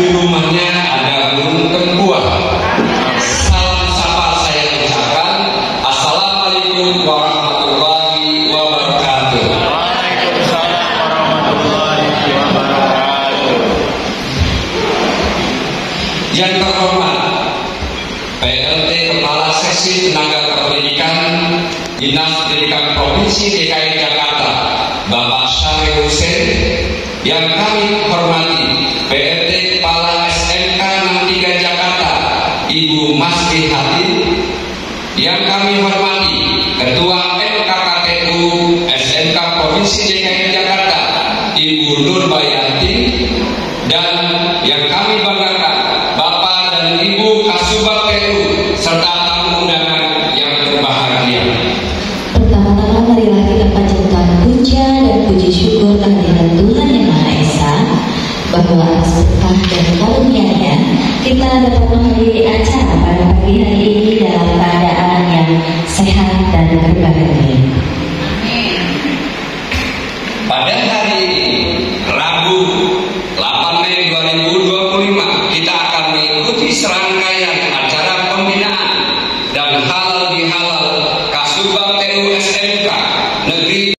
di rumahnya ada burung tempuan. Salam sapa saya ucapkan. Assalamualaikum warahmatullahi wabarakatuh. Waalaikumsalam warahmatullahi wabarakatuh. Yang terhormat PLT Kepala Seksi Tenaga Kependidikan Dinas Pendidikan Provinsi DKI Jakarta Bapak Syarif Hussein, yang kami hormati PLT Kepala SMK 63 Jakarta Ibu Masri Hatim, yang kami hormati Ketua MKKTU SMK Provinsi DKI Jakarta Ibu Nurbayanti, dan yang kami banggakan Bapak dan Ibu Kasubag TU serta tamu undangan yang berbahagia. Pertama-tama marilah kita panjatkan puja dan puji syukur kehadiran Tuhan Yang Maha Esa, bahwa atas berkah dan karunia-Nya kita dapat menghadiri acara pada pagi hari ini dalam keadaan yang sehat dan berbahagia. Pada hari ini, Rabu 8 Mei 2025, kita akan mengikuti serangkaian acara pembinaan dan halal bihalal Kasubag TU SMK Negeri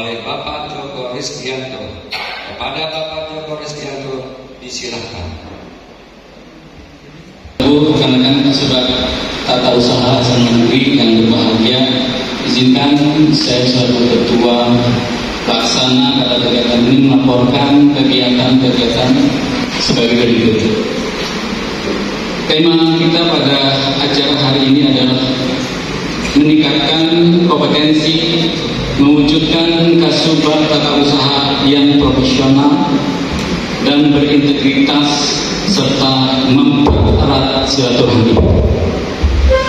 oleh Bapak Joko Rizkianto. Kepada Bapak Joko Rizkianto disilahkan. Rekan-rekan Kasubag Tata Usaha Hasan Mandiri yang berbahagia, izinkan saya selaku Ketua Pelaksana pada kegiatan ini melaporkan kegiatan-kegiatan sebagai berikut. Tema kita pada acara hari ini adalah meningkatkan kompetensi, mewujudkan Kasubag Tata Usaha yang profesional dan berintegritas serta mempererat silaturahmi.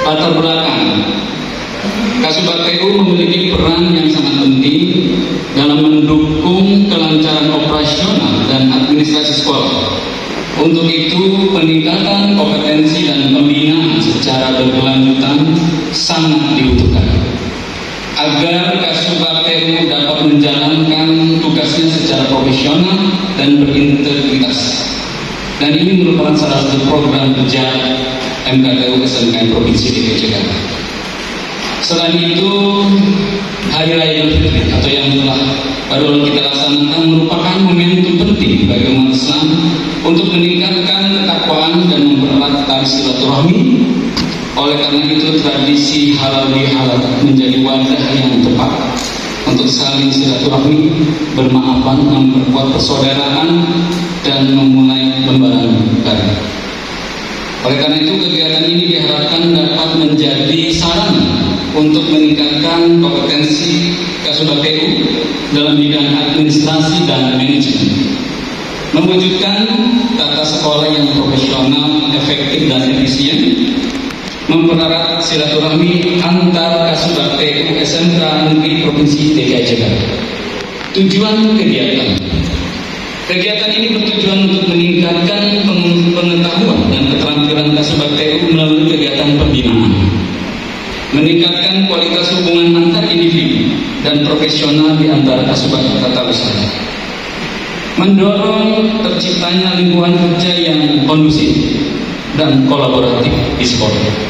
Latar belakang, Kasubag TU memiliki peran yang sangat penting dalam mendukung kelancaran operasional dan administrasi sekolah. Untuk itu, peningkatan kompetensi dan pembinaan secara berkelanjutan sangat dibutuhkan agar Kasubag TU dapat menjalankan tugasnya secara profesional dan berintegritas. Dan ini merupakan salah satu program kerja MKTU SMKN Provinsi DKI Jakarta. Selain itu, Hari Raya Idul Fitri atau yang telah baru kita laksanakan merupakan momentum penting bagi umat Islam untuk meningkatkan ketakwaan dan mempererat tali silaturahmi. Oleh karena itu, tradisi halal bihalal menjadi wadah yang tepat untuk saling silaturahmi, bermaafan, memperkuat persaudaraan, dan memulai lembaran baru. Oleh karena itu, kegiatan ini diharapkan dapat menjadi sarana untuk meningkatkan kompetensi Kasubag TU dalam bidang administrasi dan manajemen, mewujudkan tata sekolah yang profesional, efektif, dan efisien, mempererat silaturahmi antar Kasubag TU SMK Negeri Provinsi DKI Jakarta. Tujuan kegiatan ini bertujuan untuk meningkatkan pengetahuan dan keterampilan Kasubag TU melalui kegiatan pembinaan, meningkatkan kualitas hubungan antar individu dan profesional di antara Kasubag Tata Usaha, mendorong terciptanya lingkungan kerja yang kondusif dan kolaboratif di sekolah.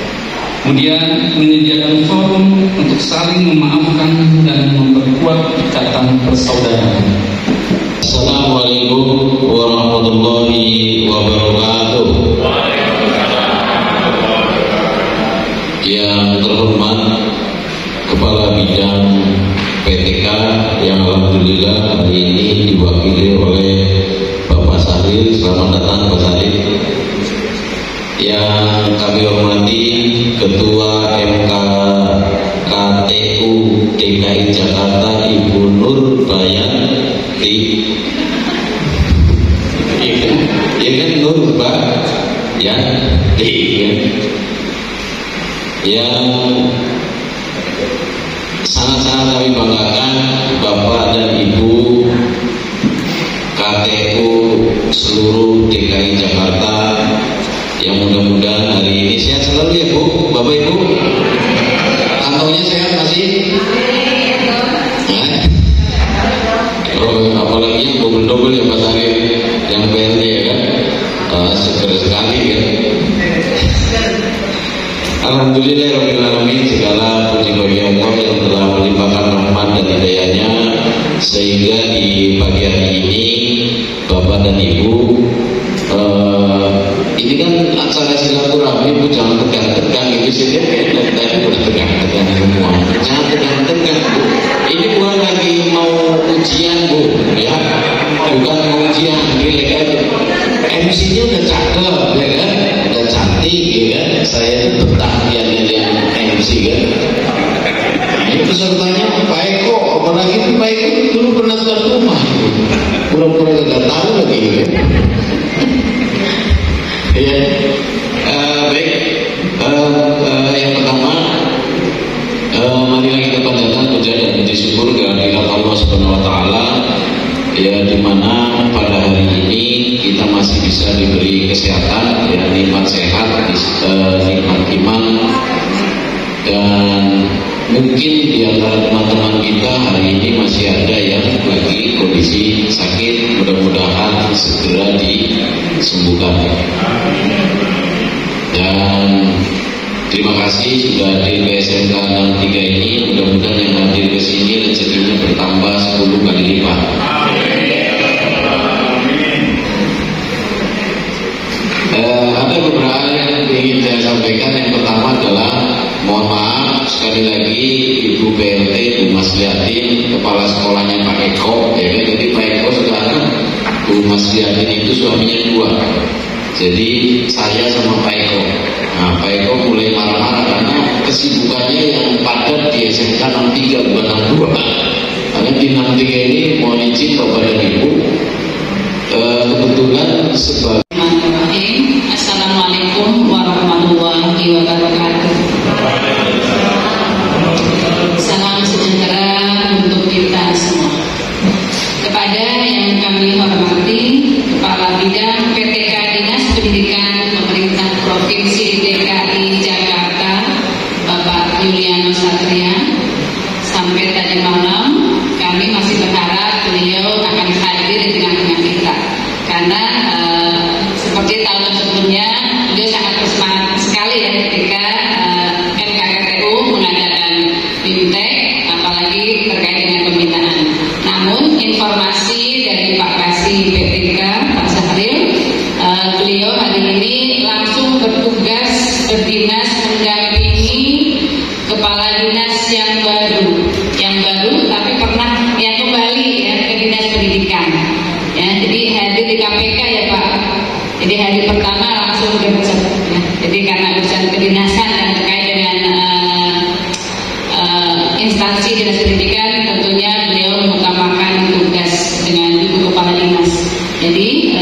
Kemudian menyediakan forum untuk saling memaafkan dan memperkuat ikatan persaudaraan. Assalamualaikum warahmatullahi wabarakatuh. Yang terhormat Kepala Bidang PTK yang alhamdulillah hari ini diwakili oleh Bapak Sahril. Selamat datang Pak Sahril. Yang kami hormati Ketua MKKTU DKI Jakarta Ibu Nur Bayanti. Ya kan Nur Pak ya, yang sangat-sangat kami banggakan Bapak dan Ibu KTU seluruh DKI Jakarta, yang mudah-mudahan hari ini sehat selalu ya Bu, Bapak Ibu. Kantongnya sehat masih? Apalagi yang double-double ya Pak Sahril, yang pendek ya kan, seger sekali kan. Alhamdulillahirrahmanirrahim, segala puji bagi Allah yang telah melimpahkan rahmat dan hidayahnya sehingga di pagi hari ini Bapak dan Ibu, ini kan acara silaturahmi, Bu, jangan tegang-tegang itu sih, tadi udah tegang-tegang semua, jangan tegang-tegang Bu. Ini bukan lagi mau ujian Bu ya, bukan mau ujian, relax aja. MC-nya udah cakep ya kan, udah cantik ya kan, saya itu betah yang MC kan. Ini pesertanya Pak Eko, apalagi itu Pak Eko dulu pernah tuan rumah, pura-pura gak tahu lagi ya. Ya, baik. Yang pertama, marilah kita panjatkan puja dan puji syukur kehadirat Allah Subhanahu Wa Taala, ya, dimana pada hari ini kita masih bisa diberi kesehatan, ya, nikmat sehat, nikmat iman, dan mungkin di antara teman-teman kita hari ini masih ada yang lagi kondisi sakit, mudah-mudahan segera disembuhkan. Dan terima kasih sudah hadir ke SMK 63 ini, mudah-mudahan yang hadir ke sini rezekinya bertambah 10 kali lipat. Ada beberapa hal yang ingin saya sampaikan. Yang pertama adalah mohon maaf sekali lagi Ibu PLT Bu Mas Liatin, kepala sekolahnya Pak Eko, ya kan? Jadi Pak Eko sekarang Bu Mas Liatin itu suaminya 2. Jadi saya sama Pak Eko. Nah, Pak Eko mulai marah-marah karena kesibukannya yang padat di SMK 63 bukan 62. Karena di 63 ini mohon izin Bapak dan Ibu, kebetulan sebagai Assalamualaikum warahmatullahi wabarakatuh. Salam sejahtera untuk kita semua. Kepada yang kami hormati Kepala Bidang PTK Dinas Pendidikan Pemerintah Provinsi DKI Jakarta Bapak Yuliano Satria, sampai tadi malam kami masih berharap beliau akan hadir di tengah-tengah kita, karena seperti tahun sebelumnya beliau sangat bersemangat sekali ya ketika NKRTU mengadakan BIMTEK, apalagi terkait dengan pembinaan. Namun informasi dari Pak Kasih PTK Pak Sahril, beliau hari ini langsung bertugas berdinas mendampingi kepala dinas yang baru tapi pernah yang kembali ya ke dinas pendidikan ya. Jadi hadir di KPK ya Pak. Jadi hari pertama langsung gercep ya. Jadi karena urusan kedinasan dan terkait dengan instansi dinas pendidikan, tentunya beliau mengutamakan tugas dengan Ibu Kepala Dinas. Jadi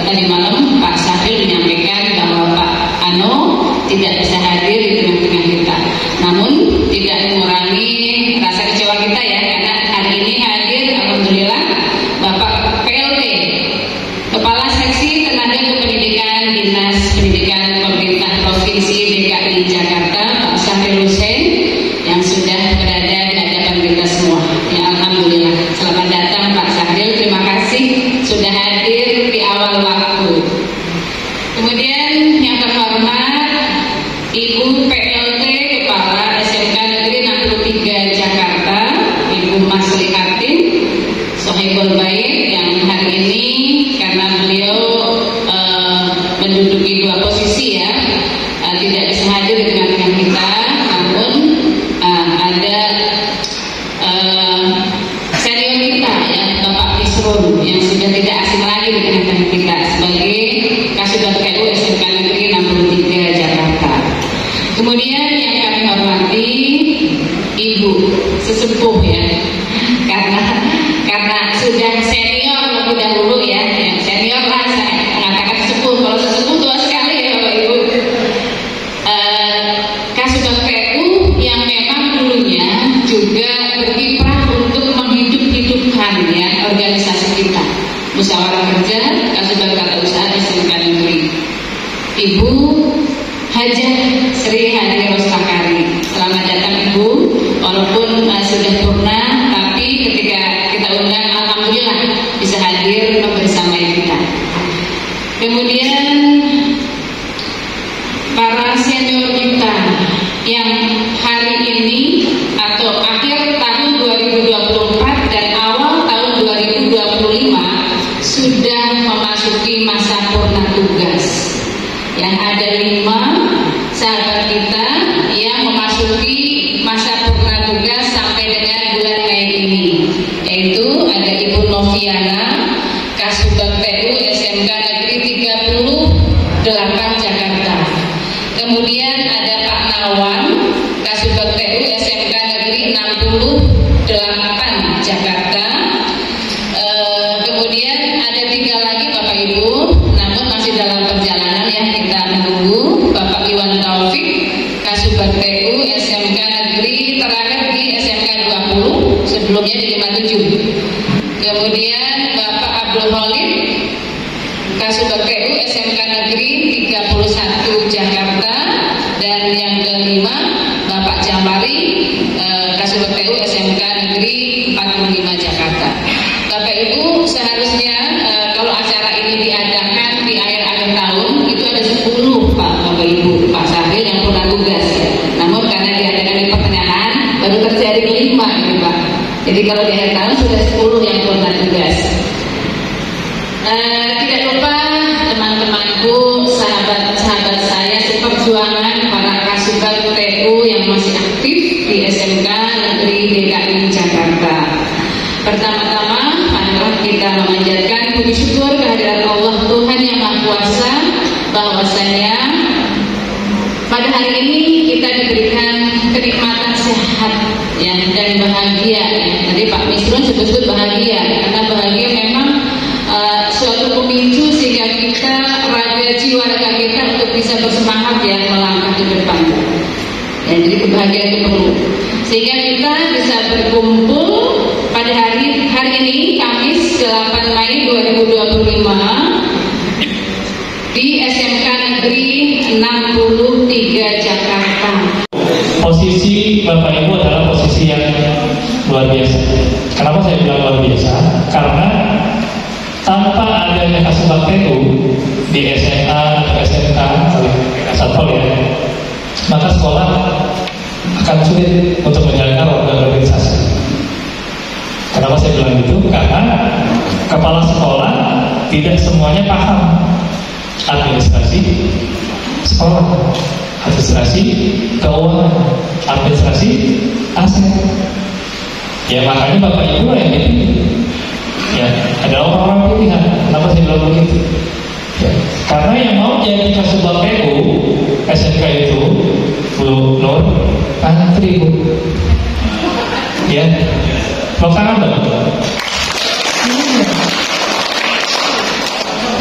tadi malam Pak Sahril menyampaikan bahwa Pak Ano tidak bisa hadir di tengah-tengah kita. Namun tidak mengurangi rasa kecewa kita ya, karena hari ini hadir alhamdulillah Bapak PLT, Kepala Seksi Tenaga Kependidikan Dinas Pendidikan Pemerintah Provinsi DKI Jakarta Pak Sahril Hussein, yang sudah berada di hadapan kita semua. Ya alhamdulillah. Selamat datang Pak Sahril. Terima kasih sudah hadir di awal waktu. Kemudian yang terhormat Ibu PLT Kepala SMK Negeri 63 Jakarta, Ibu Mas Liatin Sohibul Bait, yang hari ini karena beliau menduduki 2 posisi ya, tidak bisa hadir di tengah-tengah kita. Namun ada senior kita ya, Bapak Fisrun, yang sudah tidak asing lagi di tengah-tengah kita sebagai Kasubag PU SMK Negeri 63 Jakarta. Kemudian yang kami hormati Ibu sesepuh ya, karena sudah senior lebih dahulu ya, senior lah saya mengatakan sesepuh. Kalau sesepuh tua sekali ya Bapak Ibu. Kasubag PU yang memang dulunya juga berkiprah untuk menghidup-hidupkan ya organisasi kita, Musyawarah Kerja Kasubag Tata Usaha SMK Negeri. Ibu Hajah Sri Hadi Rostakari, selamat datang Ibu. Walaupun sudah purna, tapi ketika kita undang alhamdulillah bisa hadir membersamai kita. Kemudian para senior kita yang hari ini atau akhir tahun 2024 dan awal tahun 2025 sudah memasuki masa purna tugas. Yang ada 5 sahabat kita yang memasuki masa purna tugas sampai dengan bulan Mei ini, yaitu ada Ibu Noviana, Kasubag PU SMK Negeri 38 Jakarta. Kemudian ada Pak Nawan, Kasubag PU SMK Negeri 68 Jakarta. Kemudian ada 3 lagi Bapak Ibu, namun masih dalam perjalanan ya, kita menunggu. Bapak Iwan Taufik, Kasubag PU SMK Negeri terakhir di SMK 20, sebelumnya di 57. Kemudian Bapak Abdul Khalid, Kasubag PU SMK Negeri 31 Jakarta. Dan yang kelima Bapak Jamari, Kasubag PU SMK Negeri 45 Jakarta. Bapak Ibu, seharusnya kalau acara ini diadakan di akhir-akhir tahun itu ada 10 Bapak Ibu Pak Sahril yang pernah tugas. Namun karena diadakan di pertengahan baru terjadi 5 ini Pak. Jadi kalau di akhir tahun sudah 10 yang purna tugas. Tidak lupa teman-temanku, sahabat-sahabat saya seperjuangan, para Kasubag TU yang masih aktif di SMK Negeri DKI Jakarta. Pertama-tama, marilah kita memanjatkan puji syukur kehadirat Allah Tuhan yang Maha Kuasa, bahwasanya pada hari ini kita diberikan kenikmatan sehat ya, dan bahagia. Tadi Pak Misrun sebut bahagia, karena bahagia memang suatu pemicu sehingga kita, jiwa raga kita untuk bisa bersemangat ya melangkah ke depan. Ya, jadi kebahagiaan itu perlu. Sehingga kita bisa berkumpul pada hari ini Kamis 8 Mei 2025 di SMK Negeri 63 Jakarta. Posisi Bapak Ibu adalah posisi yang luar biasa. Kenapa saya bilang luar biasa? Karena tanpa adanya Kasubag TU di SMA atau SMK atau ya, maka sekolah akan sulit untuk menjalankan roda organisasi. Kenapa saya bilang gitu? Karena kepala sekolah tidak semuanya paham administrasi sekolah, administrasi keuangan, administrasi aset. Ya makanya Bapak Ibu yang dipilih ya ada orang-orang pilihan. Kenapa saya bilang begitu? Ya, karena yang mau jadi Kasubag TU SMK itu Bu Nur antri Bu. Ya, mau kangen dong.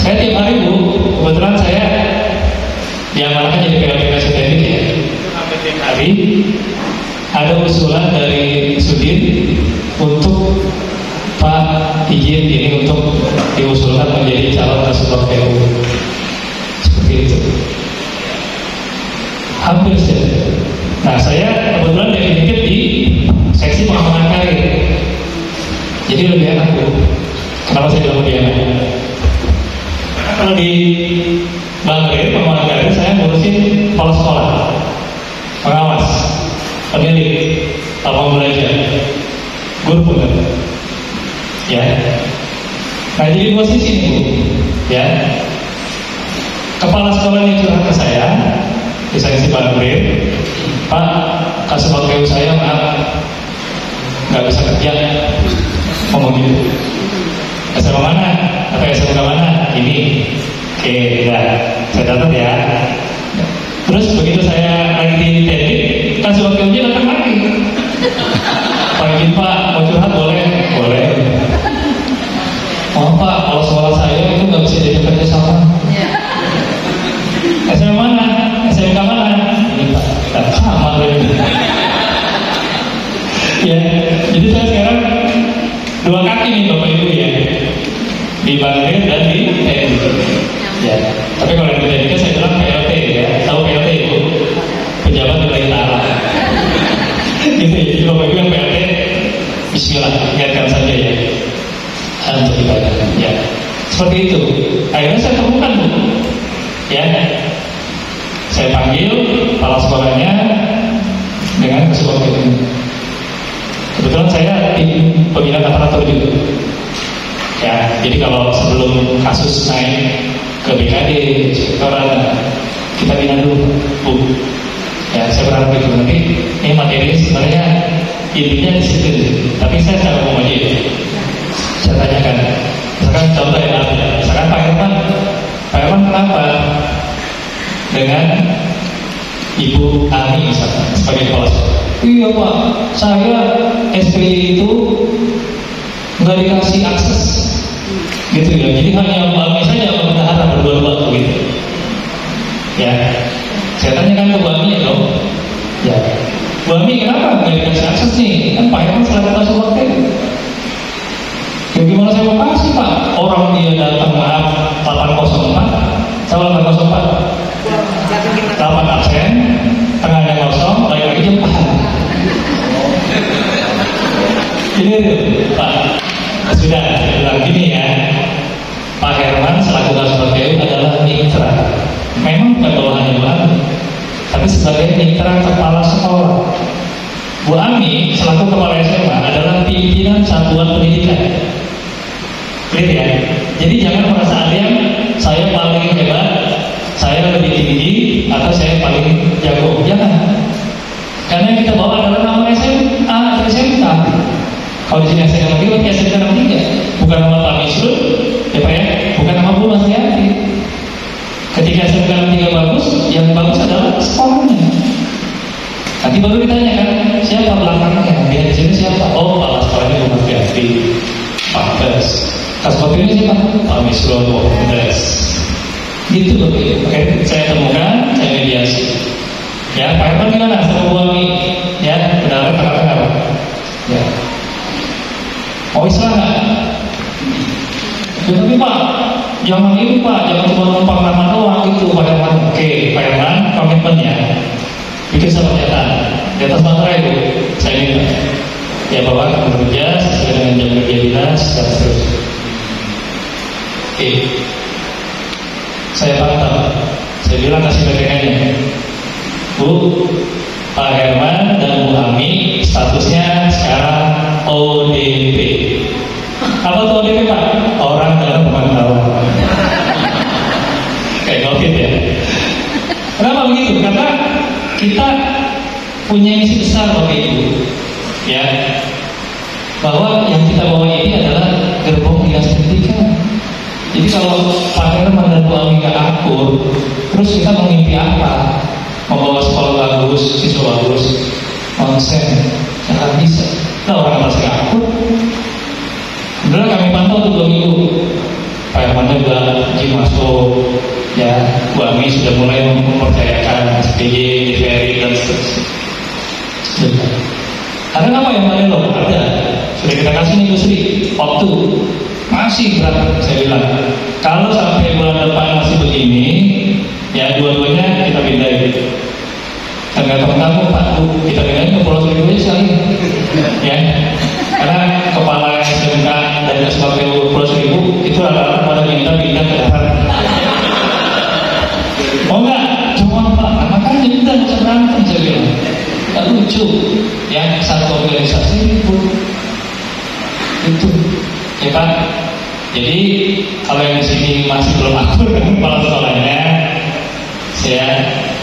Saya tiap hari Bu, kebetulan saya diamanahkan jadi PLT Presiden ya. Tiap hari ada usulan dari Sudin untuk Pak izin ini untuk diusulkan menjadi calon Kasubag TU. Seperti itu. Hampir saja. Nah saya kebetulan definitif di seksi pengembangan karir. Jadi lebih enak Bu. Kenapa saya bilang lebih enak? Karena kalau di Bangre pengembangan karir saya ngurusin kepala sekolah, pengawas, pendidik, lapangan belajar, guru pun. Ya, nah jadi posisi ini Bu, ya, kepala sekolahnya curhat ke saya, di seksi Bangre, Pak, Kasubag TU saya maaf, nggak bisa kerja, ngomong gitu. SMA mana? Atau SMK mana? Ini, oke, ya, saya catat ya. Terus begitu saya lagi di teknik, Kasubag TU-nya datang lagi. Pak izin Pak, mau curhat boleh? Boleh. Oh Pak, kalau sekolah saya itu nggak bisa jadi kerja sama. SMA mana? SMK mana? Ini Pak, tak sama lagi. Ya, jadi saya sekarang dua kaki nih Bapak Ibu ya, di Bangre dan di TU. Ya, tapi kalau di TU saya bilang PLT ya, tahu PLT itu pejabat wilayah tanah. Gitu ya, jadi Bapak Ibu yang PLT, Bismillah, biarkan saja ya. Untuk ibadah, ya seperti itu. Akhirnya saya temukan Bu, ya saya panggil kepala sekolahnya dengan Kasubag TU. Kebetulan saya tim pembina aparatur juga. Ya, jadi kalau sebelum kasus naik ke BKD, sektoral, kita bina dulu Bu. Ya, saya berharap itu nanti ini materi sebenarnya intinya di situ. Tapi saya secara umum aja ya. Saya tanyakan, misalkan contoh yang ada, misalkan Pak Herman kenapa dengan Ibu Ani misalkan sebagai kepala sekolah? Iya Pak, saya SPI itu nggak dikasih akses, gitu ya. Jadi hanya Pak Ami saja yang berdahara berdua-dua gitu. Ya, saya tanyakan ke Bu Ami ya dong. Ya, Bu Ami kenapa nggak dikasih akses nih? Kan Pak Herman selalu Kasubag TU. Ya gimana saya mau kasih Pak? Orang dia datang maaf 804, saya 804, 8 absen, tengahnya kosong, lagi lagi jam 4. Ini Pak, sudah saya bilang gini ya, Pak Herman selaku Kasubag TU adalah mitra. Memang bukan bawahannya Bu Ami, tapi sebagai mitra kepala sekolah. Bu Ami selaku kepala SMA adalah pimpinan satuan pendidikan. Clear ya? Jadi jangan merasa ada yang saya paling hebat, saya lebih tinggi, atau saya paling jago. Jangan. Karena yang kita bawa adalah nama SMA atau SMK. Kalau di sini SMK lagi, berarti SMK 63. Bukan nama Pak Misrul, ya Pak ya? Bukan nama Bu Masriati. Ketika SMK 63 bagus, yang bagus adalah sekolahnya. Nanti baru ditanyakan siapa belakangnya, dia di sini siapa? Oh, kepala sekolahnya Bu Masriati. Pantes. Kasih ini siapa? Pak Misrul. Pantes. Gitu loh. Oke, saya temukan, saya mediasi. Ya, Pak Irfan gimana? Sama Bu Ami? Ya, benar kata-kata apa? Ya. Mau Islam nggak? Ya, tapi Pak, jangan ini Pak, jangan cuma numpang nama doang gitu, Pak Irfan. Oke, Pak Irfan, komitmen ya. Bikin surat pernyataan di atas materai itu, saya minta. Ya Bapak akan bekerja sesuai dengan jam kerja dinas dan seterusnya. Oke, saya pantau. Saya bilang kasih BPK-nya. Bu, Pak Herman dan Bu Ami statusnya sekarang ODP. Apa tuh ODP Pak? Orang dalam pemantauan. Kayak COVID ya. Kenapa begitu? Karena kita punya misi besar Bapak Ibu, ya, bahwa yang kita bawa ini adalah gerbong dinas pendidikan. Jadi kalau Pak Herman dan Bu Ami nggak akur, terus kita mau mimpi apa? Membawa sekolah bagus, siswa bagus, konsen, jangan bisa. Nah orang masih akur. Udah kami pantau tuh 2 minggu. Pak Herman juga izin masuk, ya. Bu Ami sudah mulai mempercayakan SPJ, DVRI dan seterusnya. Ada apa yang paling loh? Ada. Sudah kita kasih nih Bu Sri, waktu masih berat. Saya bilang, kalau sampai bulan depan masih begini, ya dua-duanya kita pindahin. Tergantung kamu Pak Bu, kita pindahin ke Pulau Seribu aja sekali. Ya, karena kepala SMK dan SMK Pulau Seribu itu adalah pada kita pindah ke darat. Oh enggak, cuma Pak, makanya kita bisa berantem saya bilang. Gak lucu, ya satu organisasi itu, ya Pak. Jadi kalau yang di sini masih belum akur dengan kepala sekolahnya, saya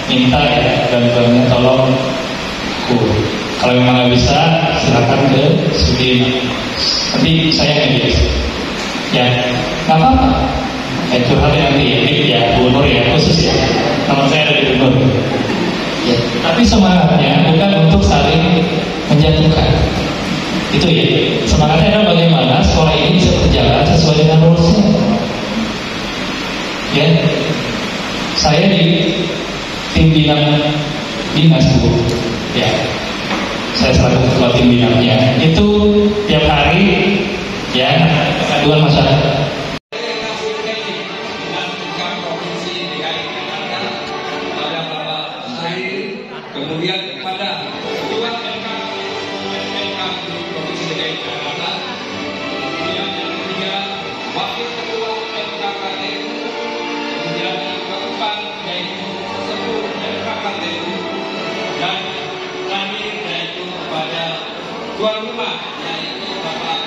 minta ya bantuannya tolong kalau memang nggak bisa silakan ke Sudin, nanti saya mediasi. Ya nggak apa-apa. Curhat nanti ya Bu Nur ya khusus ya. Nama saya ada di Bu Nur. Ya, tapi semangatnya bukan untuk saling menjatuhkan. Itu ya. Semangatnya adalah bagaimana sekolah ini bisa berjalan sesuai dengan rulesnya. Ya, saya di tim bina dinas Bu. Ya, saya selaku ketua tim binanya. Itu tiap hari ya pengaduan masyarakat. Kemudian kepada ketua MK Provinsi DKI Jakarta, kemudian yang ketiga wakil ketua MKKTU, kemudian yang keempat yaitu seluruh MKKTU, dan terakhir yaitu kepada tuan rumah yaitu Bapak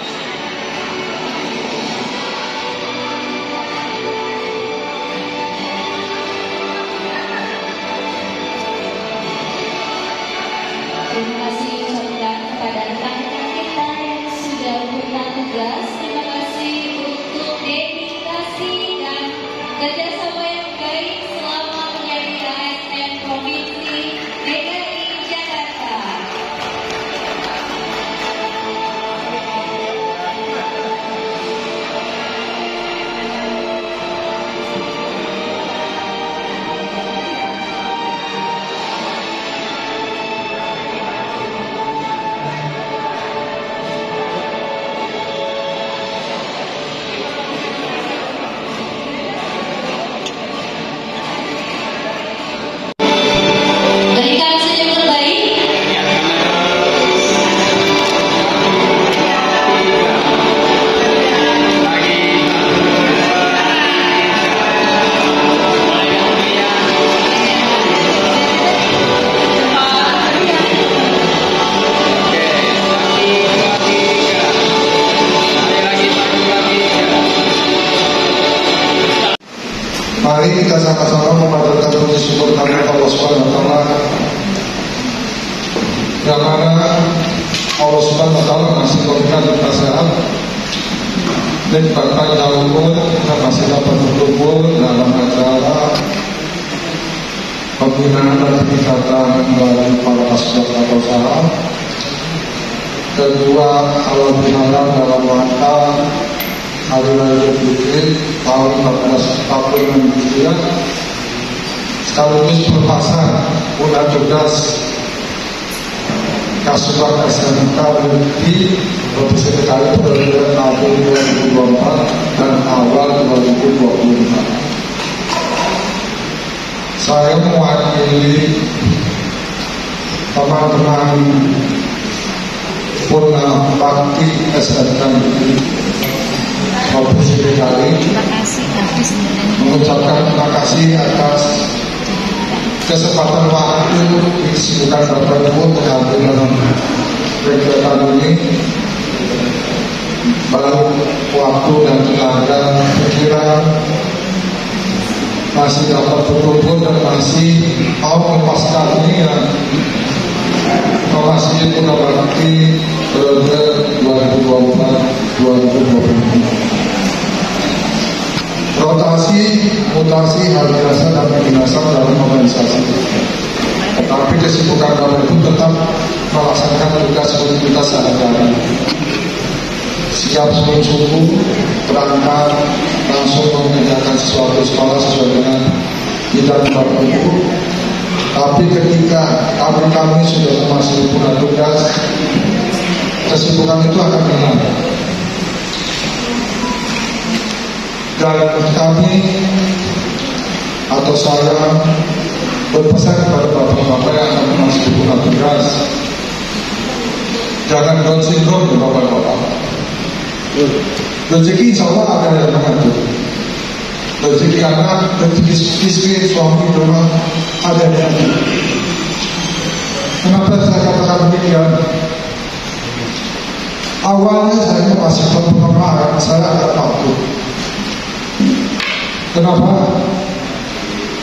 Mari kita sama-sama memanjatkan puji syukur kepada Allah Subhanahu wa taala. Yang mana Allah Subhanahu wa taala masih memberikan kita sehat dan berpanjang umur, kita masih dapat berkumpul dalam acara pembinaan dan peningkatan melalui para asbab atau usaha. Kedua, alhamdulillah dalam rangka Hari Raya Idul Fitri tahun 1446 Hijriah, sekaligus perpasan undang tugas Kasubag SMK di Provinsi DKI periode tahun 2024 dan awal 2025. Saya mewakili teman-teman Purna Bakti SMK di Provinsi DKI mengucapkan terima kasih atas kesempatan waktu disibukan Bapak Ibu terhadir dalam kegiatan ini, baik waktu dan tenaga pikiran masih dapat berkumpul dan masih mau melepaskan ini yang memasuki Purna Bakti periode 2024-2025. Rotasi, mutasi, hal biasa dan binasa dalam organisasi. Tetapi kesibukan Bapak Ibu tetap melaksanakan tugas kita sehari-hari. Siap subuh berangkat langsung mengerjakan sesuatu sekolah sesuai dengan bidang Bapak Ibu. Tapi ketika kami sudah memasuki Purna tugas, kesibukan itu akan hilang. Dan kami atau saya berpesan kepada bapak-bapak yang akan memasuki Purna tugas, jangan down syndrome bapak-bapak. Rezeki insya Allah ada yang mengatur. Rezeki anak, rezeki istri, suami, rumah ada yang mengatur. Kenapa saya katakan demikian? Awalnya saya masih pemahaman, saya agak takut. Kenapa?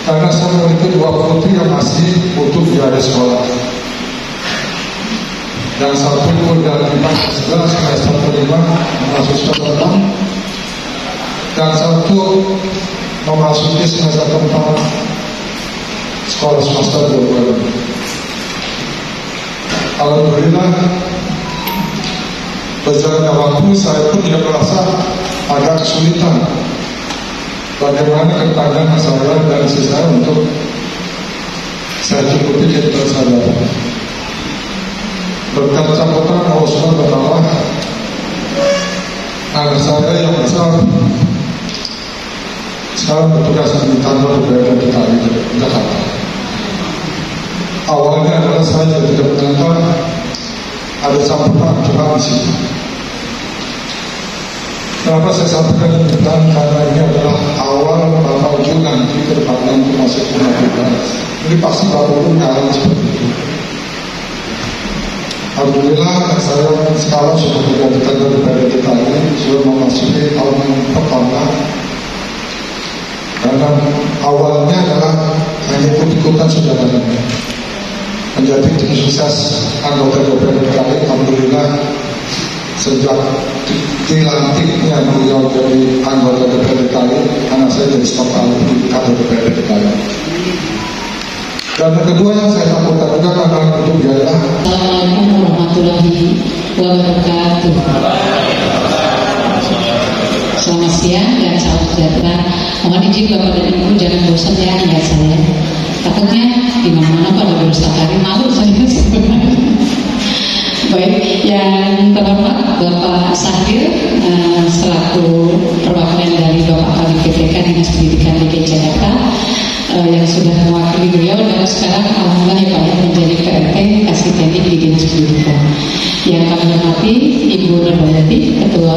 Karena saya memiliki 2 putri yang masih butuh biaya sekolah. Yang satu kuliah 5 semester 5 masuk semester 6, yang satu memasuki semester 4 sekolah swasta 2 bulan. Alhamdulillah berjalannya waktu saya pun tidak merasa ada kesulitan bagaimana ketegangan saya dan istri saya untuk saya cukupi kehidupan saya. Berkat campurkan Allah Subhanahu wa taala, anak saya yang besar sekarang bertugas di kantor DPRD DKI Jakarta. Awalnya adalah saya tidak menyangka ada sambutan cuma di sini. Kenapa saya sampaikan demikian? Karena ini adalah awal Bapak Ibu nanti ke depannya untuk masuk Purna tugas. Ini pasti Bapak Ibu kangen seperti itu. Alhamdulillah saya sekarang sudah menjadi kader DPRD DKI, sudah memasuki tahun yang pertama. Karena awalnya adalah hanya ikut-ikutan sudah banyak. Menjadi tim sukses anggota DPRD DKI, alhamdulillah sejak dilantiknya beliau jadi anggota DPRD DKI, anak saya jadi staf ahli kader DPRD DKI. Dan yang kedua yang saya takutkan juga adalah untuk biaya. Assalamualaikum warahmatullahi wabarakatuh. Selamat siang dan salam sejahtera. Mohon izin Bapak dan Ibu jangan bosan ya lihat saya. Takutnya di mana-mana pada berusaha hari malu saya sebenarnya. Baik, yang terhormat Bapak Sahir selaku perwakilan dari Bapak Kabid PTK Dinas Pendidikan DKI Jakarta yang sudah mewakili beliau dan sekarang alhamdulillah ya Pak yang menjadi PRT Kasih Teknik di Dinas Pendidikan. Yang kami hormati Ibu Nurbayati, Ketua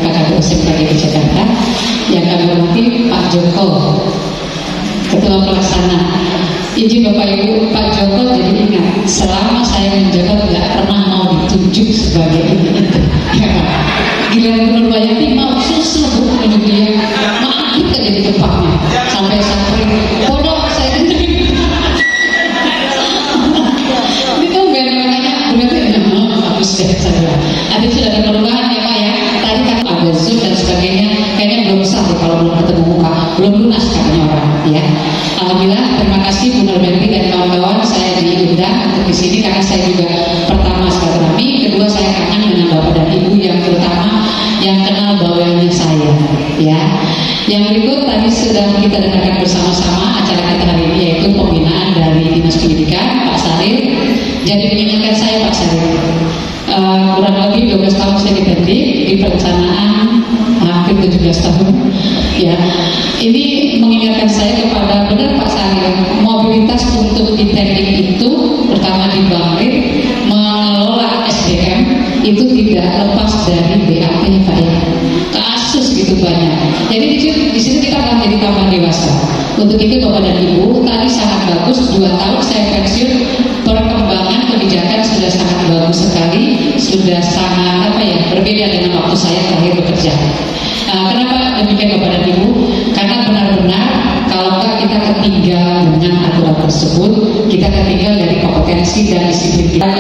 KKD SMK DKI Jakarta. Yang kami hormati Pak Joko, Ketua Pelaksana. Izin Bapak Ibu, Pak Joko jadi ingat, selama saya menjabat nggak pernah mau ditunjuk sebagai ini. Ya Pak, giliran Nurbayati mau susah untuk dia, maaf kita jadi tempatnya sampai di sini karena saya juga pertama silaturahmi, kedua saya kangen dengan Bapak dan Ibu yang terutama yang kenal bawelnya saya, ya. Yang berikut tadi sudah kita dengarkan bersama-sama acara kita hari ini, yaitu pembinaan dari Dinas Pendidikan Pak Sarif. Jadi mengingatkan saya Pak Sarif, kurang lebih 12 tahun saya dibentik di perencanaan, hampir 17 tahun, ya. Ini mengingatkan saya kepada benar Pak Sarif, mobilitas untuk di teknik itu, pertama di Bangkit, mengelola SDM itu tidak lepas dari BAP, Pak, ya. Kasus gitu banyak. Jadi di sini kita akan jadi kawan dewasa. Untuk itu Bapak dan Ibu, tadi sangat bagus, 2 tahun saya pensiun, perkembangan kebijakan sudah sangat bagus sekali, sudah sangat berbeda dengan waktu saya terakhir bekerja. Kenapa demikian Bapak dan Ibu? Karena benar-benar kalau kita ketinggal dengan aturan tersebut, kita ketinggal dari kompetensi dan disiplin kita.